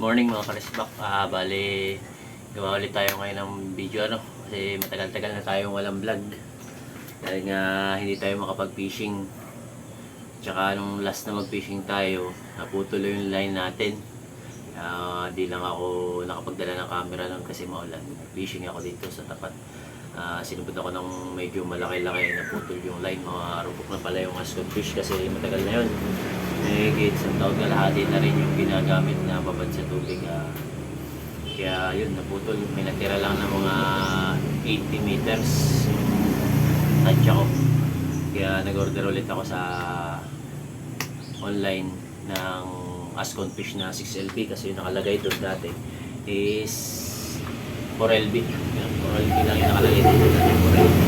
morning mga karisbak. Bali, gawa ulit tayo ngayon ng video kasi matagal-tagal na tayong walang vlog. Dahil nga hindi tayo makapag-fishing. Tsaka nung last na mag-fishing tayo, naputol yung line natin. Di lang ako nakapagdala ng camera lang kasi maulan. Fishing ako dito sa tapat. Sinubod ako ng medyo malaki-laki, naputol yung line. Mga rupok na pala yung Ascon fish kasi matagal na yun. Isang taon kalahati na rin yung ginagamit na babad sa tubig. Kaya yun, naputol. May natira lang ng mga 80 meters yung tansya ko. Kaya nag-order ulit ako sa online ng Ascon fish na 6LB kasi yung nakalagay doon dati is 4LB. 4LB lang yung nakalagay dito dati, 4LB.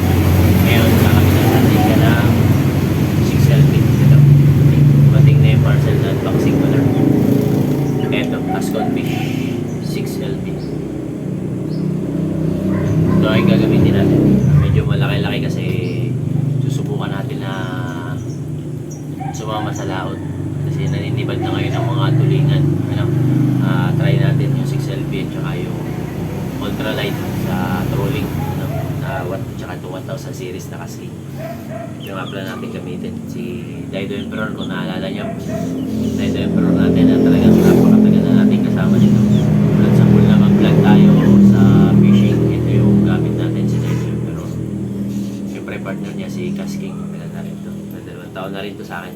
Ngayon, nakakita natin ka ng 6LB. Mating na yung parcel na unboxing ko na. Eto, Ascon fish 6LB. Ito ay gagamitin natin. Medyo malaki-laki kasi susubukan natin na sumama sa laot. Kasi naninibad na ngayon ang mga tulingan. Try natin yung 6LB at saka yung ultralight sa trolling. Tsaka ito 1000 series na casting. Yung apply natin gamitin. Si Dido Emperor, kung naalala nyo, Dido Emperor natin na talagang napakatagal na natin kasama dito. At sa full na mag-vlog tayo sa fishing, ito yung gamit natin si Dido Emperor. Siyempre partner niya si Casking. Pilan na rin ito. 2 taon na rin ito sa akin.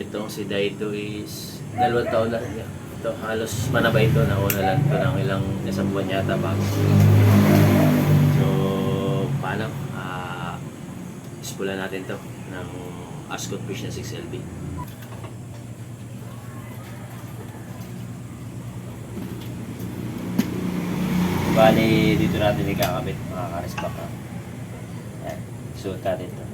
Itong si Dido is 2 taon na rin niya. Ito halos manabay ito. Nauna lang ito ng ilang isang buwan yata bago. So paano? Ispulan natin to ng Ascon fish na 6LB. Bali, dito natin ikakabit mga karisbak. Ayan, suot natin to.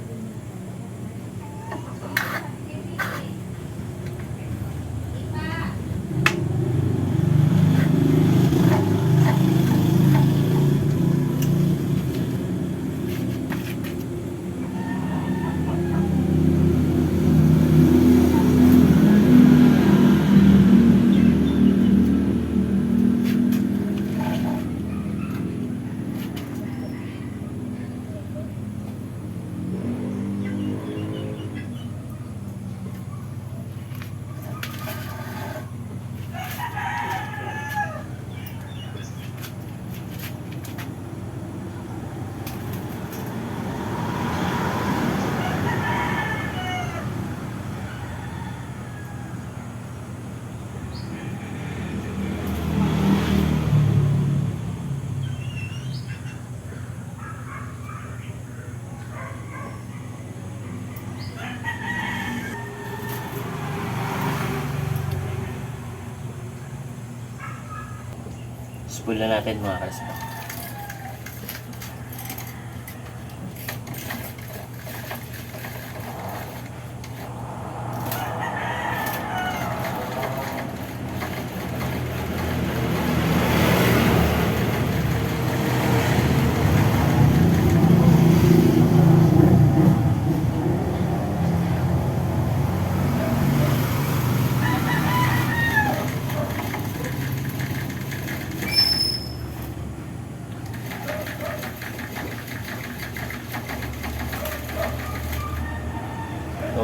Spool na natin mga karisbak.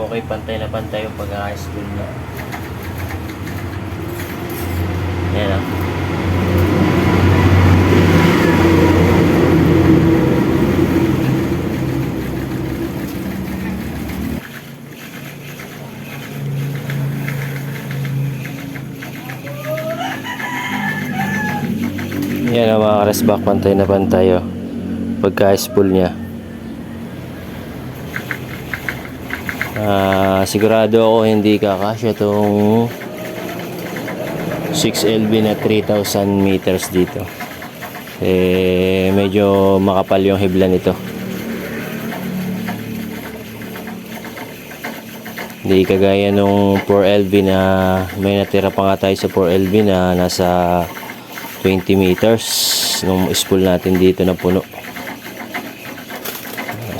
Okay, pantay na pantay yung pag-a-spool na. Ayan o. Ayan o mga karisbak, pantay na pantay o. Pagka-spool niya. Sigurado ako hindi kakasya itong 6LB na 3,000 meters dito. Medyo makapal yung hibla nito. Hindi kagaya nung 4LB na may natira pa nga tayo sa 4LB na nasa 20 meters nung spool natin dito na puno.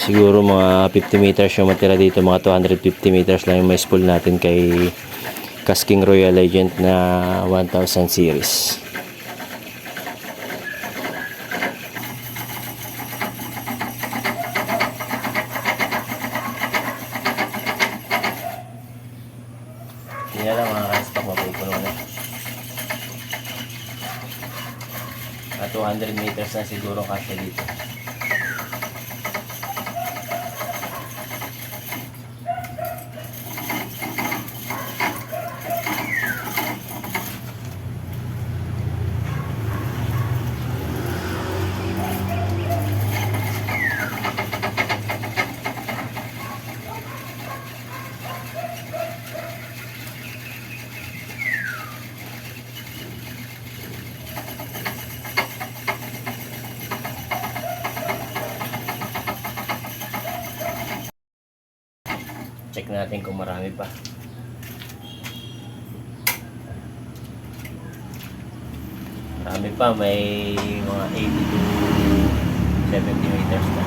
Siguro mga 50 meters yung matira dito, mga 250 meters lang yung may spool natin kay Casking Royal Legend na 1000 series. Hindi na lang mga ka-stock, mapupuno na. 200 meters na siguro kasya dito. Check natin kung marami pa. Marami pa, may mga 80 to 70 meters na.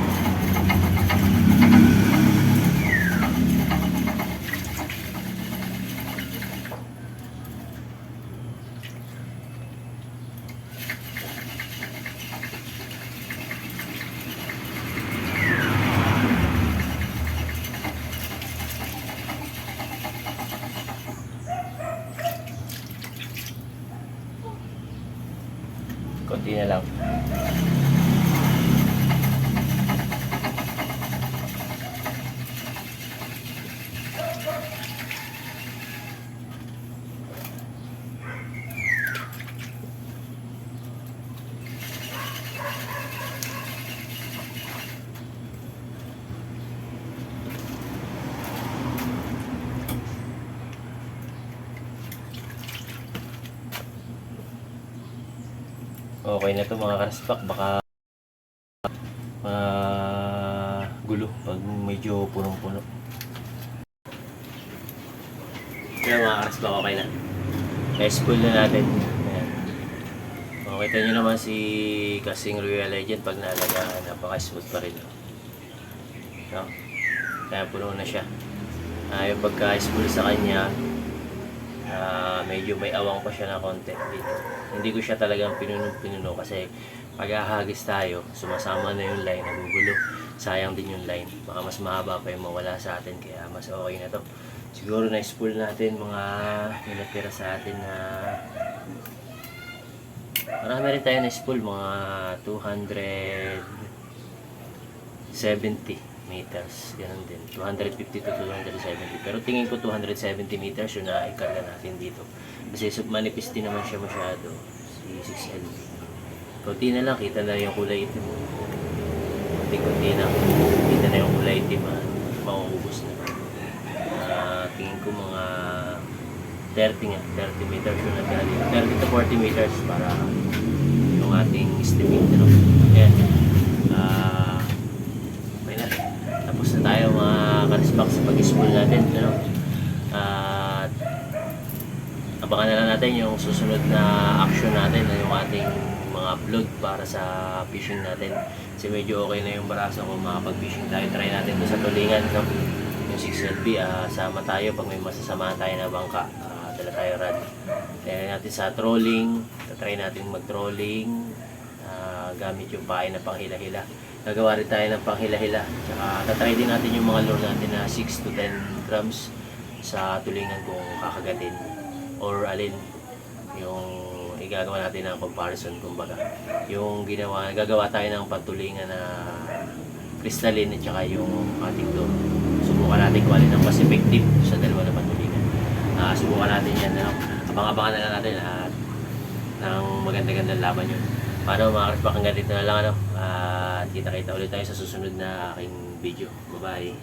Konti na lang. Okay na to mga ka-stock, baka gulo pag medyo punong-puno. Kaya mga ka-stock, okay na. Na-spool na natin. Ayan. Makita nyo naman si Casking Royal Legend pag naalagaan, napaka-smooth pa rin. No? Kaya puno na siya. Yung pagka-spool sa kanya, medyo may awang pa siya na konti dito. Hindi ko siya talagang pinuno kasi pag ahagis tayo, sumasama na yung line, nagugulo. Sayang din yung line. Baka mas mahaba pa yung mawala sa atin, kaya mas okay na to. Siguro na-spool natin mga natira sa atin na marami rin tayo na-spool, mga 270 meters, ganun din, 250 to 270, pero tingin ko 270 meters yung naikarga natin dito kasi manipis din naman siya masyado si 6LB. Kunti na lang, kita na yung kulay itim, kunti na kita na yung kulay itim, mauubos na. Tingin ko mga 30 meters yung natira dito, 30 to 40 meters para yung ating estimate, no? Ayan. Tapos na tayo mga ka-stock sa pag-spool natin, ano? At abangan na lang natin yung susunod na action natin, yung ating mga upload para sa fishing natin. Kasi medyo okay na yung baraso kung makapag-fishing tayo. Try natin ito sa tulingan, no? Yung 6LB, sama tayo pag may masasamahan tayo na bangka. Dala tayo rod. Try natin sa trolling, try natin mag-trolling gamit yung pain na panghila-hila. Gagawa rin tayo ng panghila-hila. Tsaka tatry din natin yung mga lure natin na 6 to 10 grams sa tulingan kung kakagatin or alin yung igagawa natin ng comparison, kumbaga. Yung gagawa tayo ng patulingan na crystalline at saka yung ating lure. Subukan natin kung alin ang mas effective sa dalawa na patulingan. Subukan natin yan. Abang-abangan na lang natin at ng maganda-gandang laban yun. Paano mga ka-stock, hanggang dito na lang, ano? Kita-kita ulit tayo sa susunod na aking video. Bye-bye!